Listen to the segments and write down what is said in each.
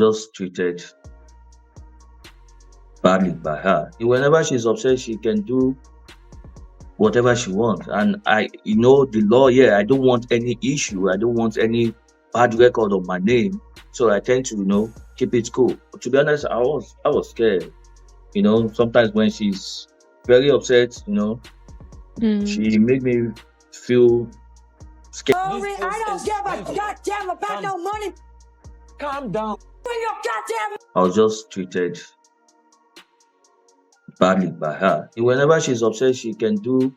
just treated badly by her. Whenever she's upset, she can do whatever she wants. And the law here, I don't want any issue. I don't want any bad record of my name. So I tend to, keep it cool. But to be honest, I was scared. Sometimes when she's very upset, Mm. she made me feel scared. Sorry, I don't give a goddamn about no money. Calm down. Bring your goddamn. I was just treated badly by her. Whenever she's upset, she can do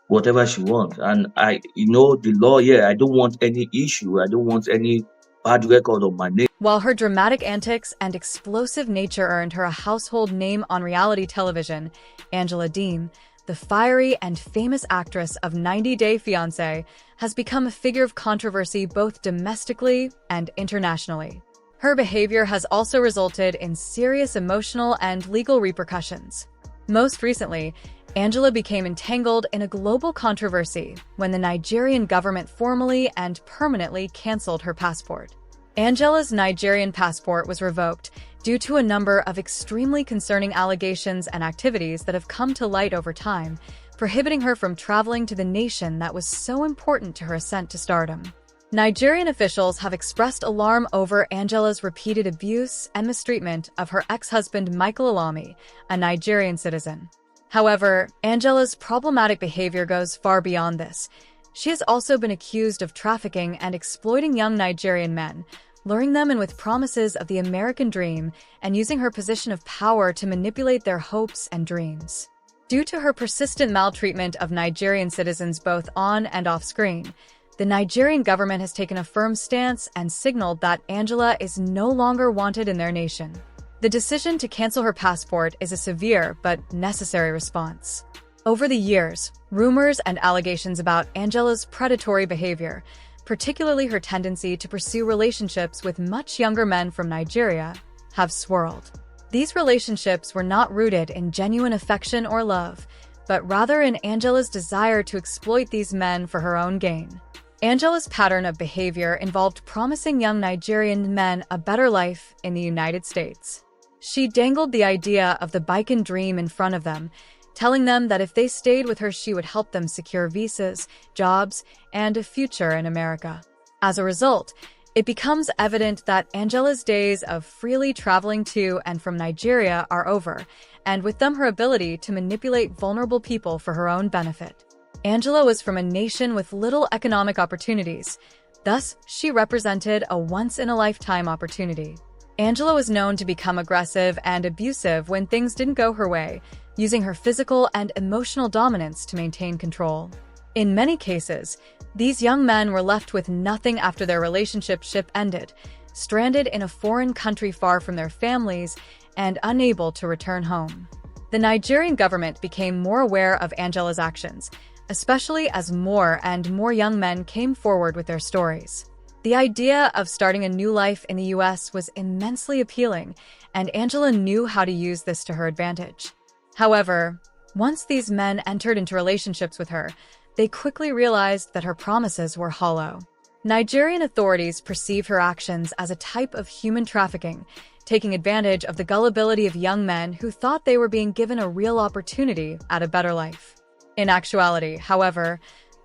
whatever she wants. And the law here, I don't want any issue. I don't want any bad record of my name. While her dramatic antics and explosive nature earned her a household name on reality television, Angela Deem, the fiery and famous actress of 90 Day Fiancé, has become a figure of controversy both domestically and internationally. Her behavior has also resulted in serious emotional and legal repercussions. Most recently, Angela became entangled in a global controversy when the Nigerian government formally and permanently canceled her passport. Angela's Nigerian passport was revoked due to a number of extremely concerning allegations and activities that have come to light over time, prohibiting her from traveling to the nation that was so important to her ascent to stardom. Nigerian officials have expressed alarm over Angela's repeated abuse and mistreatment of her ex-husband Michael Alami, a Nigerian citizen. However, Angela's problematic behavior goes far beyond this. She has also been accused of trafficking and exploiting young Nigerian men, luring them in with promises of the American dream and using her position of power to manipulate their hopes and dreams. Due to her persistent maltreatment of Nigerian citizens both on and off screen, the Nigerian government has taken a firm stance and signaled that Angela is no longer wanted in their nation. The decision to cancel her passport is a severe but necessary response. Over the years, rumors and allegations about Angela's predatory behavior, particularly her tendency to pursue relationships with much younger men from Nigeria, have swirled. These relationships were not rooted in genuine affection or love, but rather in Angela's desire to exploit these men for her own gain. Angela's pattern of behavior involved promising young Nigerian men a better life in the United States. She dangled the idea of the Baikan dream in front of them, telling them that if they stayed with her, she would help them secure visas, jobs, and a future in America. As a result, it becomes evident that Angela's days of freely traveling to and from Nigeria are over, and with them her ability to manipulate vulnerable people for her own benefit. Angela was from a nation with little economic opportunities, thus she represented a once-in-a-lifetime opportunity. Angela was known to become aggressive and abusive when things didn't go her way, using her physical and emotional dominance to maintain control. In many cases, these young men were left with nothing after their relationship ended, stranded in a foreign country far from their families and unable to return home. The Nigerian government became more aware of Angela's actions, especially as more and more young men came forward with their stories. The idea of starting a new life in the US was immensely appealing, and Angela knew how to use this to her advantage. However, once these men entered into relationships with her, they quickly realized that her promises were hollow. Nigerian authorities perceive her actions as a type of human trafficking, taking advantage of the gullibility of young men who thought they were being given a real opportunity at a better life. In actuality, however,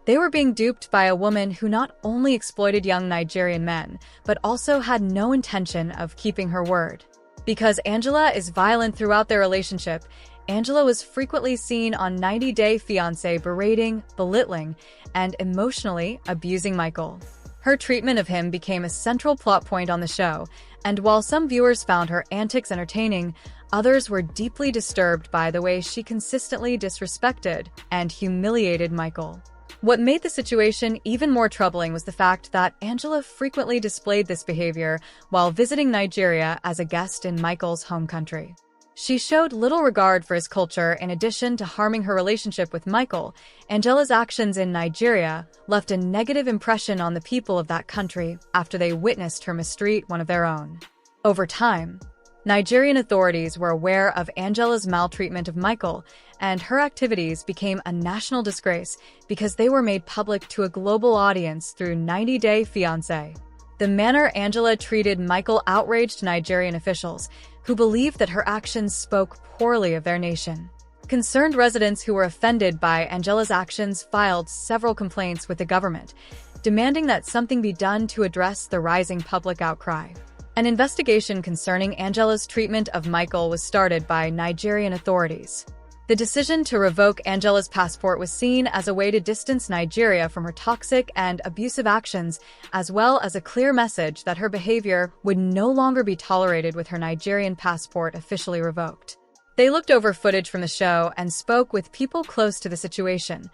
they were being duped by a woman who not only exploited young Nigerian men, but also had no intention of keeping her word. Because Angela is violent throughout their relationship, Angela was frequently seen on 90 Day Fiancé berating, belittling, and emotionally abusing Michael. Her treatment of him became a central plot point on the show, and while some viewers found her antics entertaining, others were deeply disturbed by the way she consistently disrespected and humiliated Michael. What made the situation even more troubling was the fact that Angela frequently displayed this behavior while visiting Nigeria as a guest in Michael's home country. She showed little regard for his culture. In addition to harming her relationship with Michael, Angela's actions in Nigeria left a negative impression on the people of that country after they witnessed her mistreat one of their own. Over time, Nigerian authorities were aware of Angela's maltreatment of Michael, and her activities became a national disgrace because they were made public to a global audience through 90 Day Fiancé. The manner Angela treated Michael outraged Nigerian officials, who believed that her actions spoke poorly of their nation. Concerned residents who were offended by Angela's actions filed several complaints with the government, demanding that something be done to address the rising public outcry. An investigation concerning Angela's treatment of Michael was started by Nigerian authorities. The decision to revoke Angela's passport was seen as a way to distance Nigeria from her toxic and abusive actions, as well as a clear message that her behavior would no longer be tolerated with her Nigerian passport officially revoked. They looked over footage from the show and spoke with people close to the situation,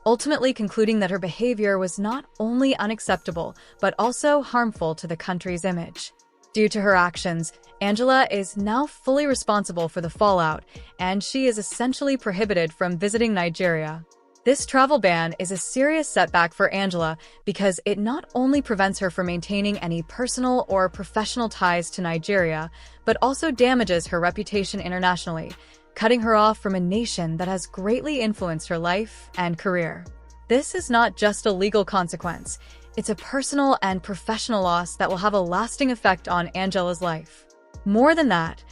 ultimately concluding that her behavior was not only unacceptable, but also harmful to the country's image. Due to her actions, Angela is now fully responsible for the fallout, and she is essentially prohibited from visiting Nigeria. This travel ban is a serious setback for Angela because it not only prevents her from maintaining any personal or professional ties to Nigeria, but also damages her reputation internationally, cutting her off from a nation that has greatly influenced her life and career. This is not just a legal consequence. It's a personal and professional loss that will have a lasting effect on Angela's life. More than that,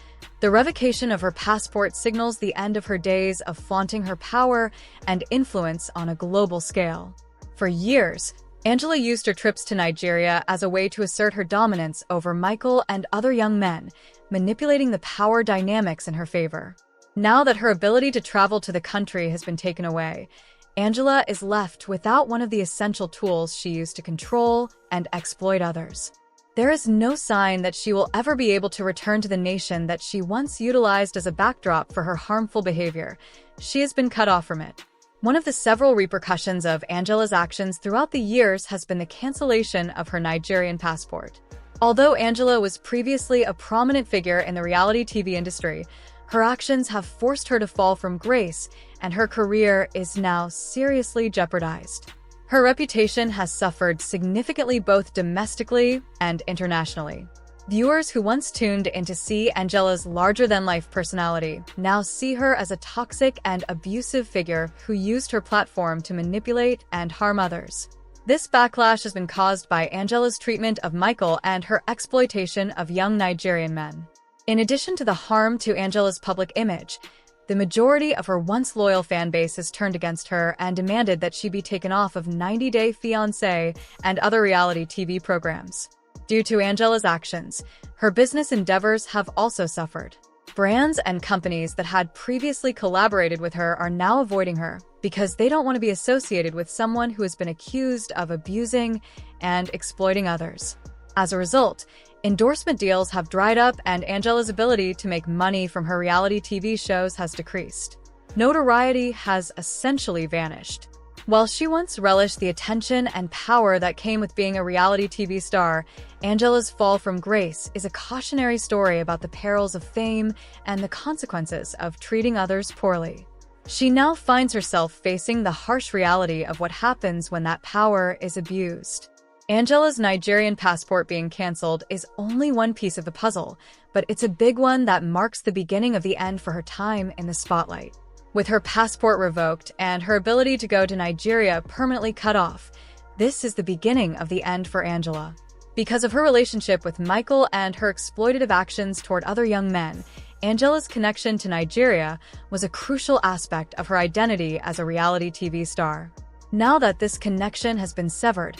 the revocation of her passport signals the end of her days of flaunting her power and influence on a global scale. For years, Angela used her trips to Nigeria as a way to assert her dominance over Michael and other young men, manipulating the power dynamics in her favor. Now that her ability to travel to the country has been taken away, Angela is left without one of the essential tools she used to control and exploit others. There is no sign that she will ever be able to return to the nation that she once utilized as a backdrop for her harmful behavior. She has been cut off from it. One of the several repercussions of Angela's actions throughout the years has been the cancellation of her Nigerian passport. Although Angela was previously a prominent figure in the reality TV industry, her actions have forced her to fall from grace, and her career is now seriously jeopardized. Her reputation has suffered significantly both domestically and internationally. Viewers who once tuned in to see Angela's larger-than-life personality now see her as a toxic and abusive figure who used her platform to manipulate and harm others. This backlash has been caused by Angela's treatment of Michael and her exploitation of young Nigerian men. In addition to the harm to Angela's public image, the majority of her once loyal fan base has turned against her and demanded that she be taken off of 90 Day Fiancé and other reality TV programs. Due to Angela's actions, her business endeavors have also suffered. Brands and companies that had previously collaborated with her are now avoiding her because they don't want to be associated with someone who has been accused of abusing and exploiting others. As a result, endorsement deals have dried up and Angela's ability to make money from her reality TV shows has decreased. Notoriety has essentially vanished. While she once relished the attention and power that came with being a reality TV star, Angela's fall from grace is a cautionary story about the perils of fame and the consequences of treating others poorly. She now finds herself facing the harsh reality of what happens when that power is abused. Angela's Nigerian passport being cancelled is only one piece of the puzzle, but it's a big one that marks the beginning of the end for her time in the spotlight. With her passport revoked and her ability to go to Nigeria permanently cut off, this is the beginning of the end for Angela. Because of her relationship with Michael and her exploitative actions toward other young men, Angela's connection to Nigeria was a crucial aspect of her identity as a reality TV star. Now that this connection has been severed,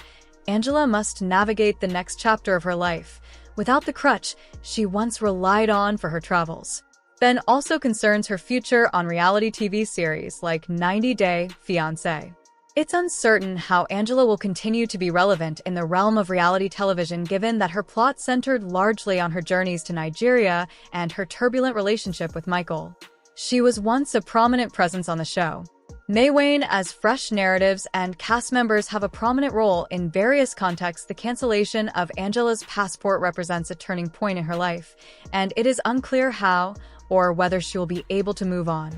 Angela must navigate the next chapter of her life without the crutch she once relied on for her travels. Ben also concerns her future on reality TV series like 90 Day Fiancé. It's uncertain how Angela will continue to be relevant in the realm of reality television given that her plot centered largely on her journeys to Nigeria and her turbulent relationship with Michael. She was once a prominent presence on the show. May wane as fresh narratives and cast members have a prominent role in various contexts. The cancellation of Angela's passport represents a turning point in her life, and it is unclear how or whether she will be able to move on.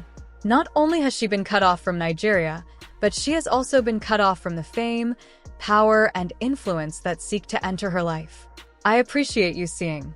Not only has she been cut off from Nigeria, but she has also been cut off from the fame, power, and influence that seek to enter her life. I appreciate you seeing.